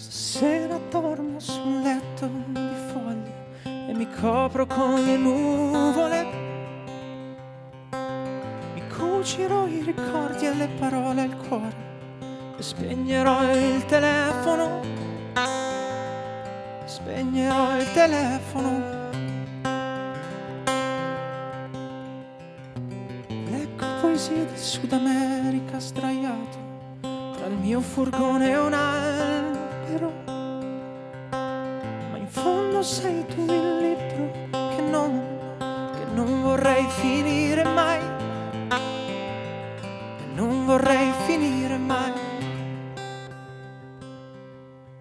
Stasera dormo su un letto di foglie e mi copro con le nuvole. Mi cucirò i ricordi e le parole al cuore e spegnerò il telefono. Spegnerò il telefono. Leggo poesie del Sud America sdraiato tra il mio furgone e un albero. Ma in fondo sei tu il libro che non vorrei finire mai. Che non vorrei finire mai.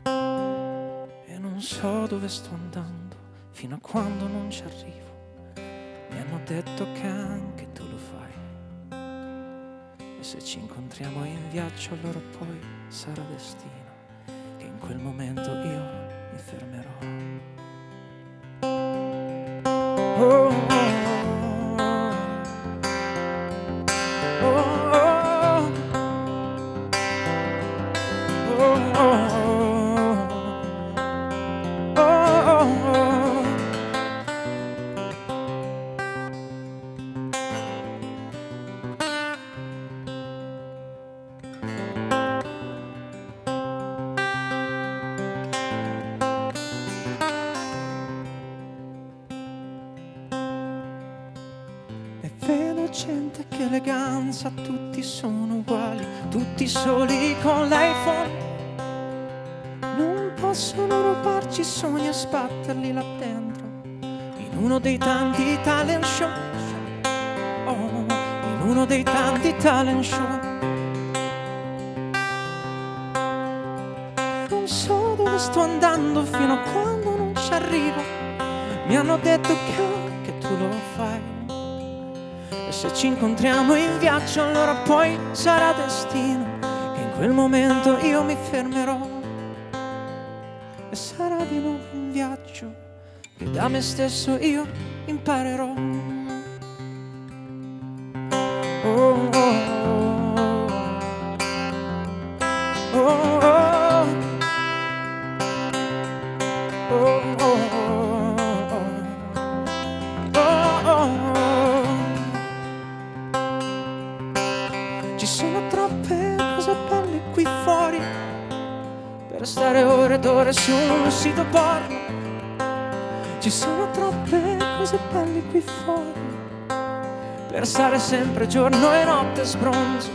E non so dove sto andando, fino a quando non ci arrivo. Mi hanno detto che anche tu lo fai. E se ci incontriamo in viaggio, allora poi sarà destino che in quel momento io mi fermerò. Oh, oh, oh, oh, oh, oh, oh. Vedo gente che eleganza, tutti sono uguali, tutti soli con l'iPhone. Non possono rubarci i sogni e sbatterli là dentro, in uno dei tanti talent show. Oh, in uno dei tanti talent show. Non so dove sto andando, fino a quando non ci arrivo. Mi hanno detto che tu lo fai. E se ci incontriamo in viaggio, allora poi sarà destino che in quel momento io mi fermerò. E sarà di nuovo un viaggio che da me stesso io imparerò. Oh, oh, oh, oh, oh, oh, oh. Ci sono troppe cose belle qui fuori per stare ore ed ore su un sito porno. Ci sono troppe cose belle qui fuori per stare sempre giorno e notte sbronzo.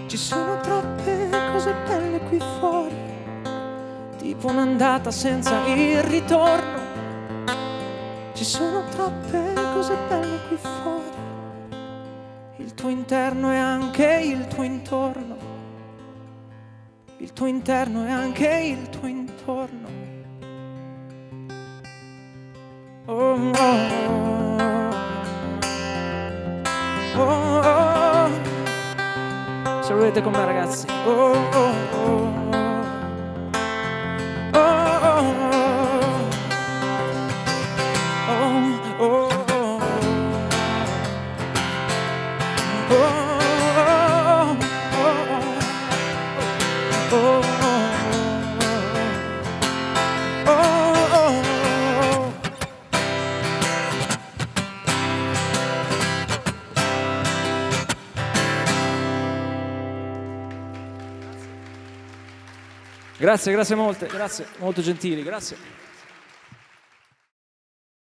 Ci sono troppe cose belle qui fuori, tipo un'andata senza il ritorno. Ci sono troppe cose belle qui fuori, il tuo interno è anche il tuo intorno. Il tuo interno è anche il tuo intorno. Oh, oh, oh, oh, oh. Se volete con me, ragazzi. Oh, oh, oh. Grazie molte, grazie, molto gentili, grazie.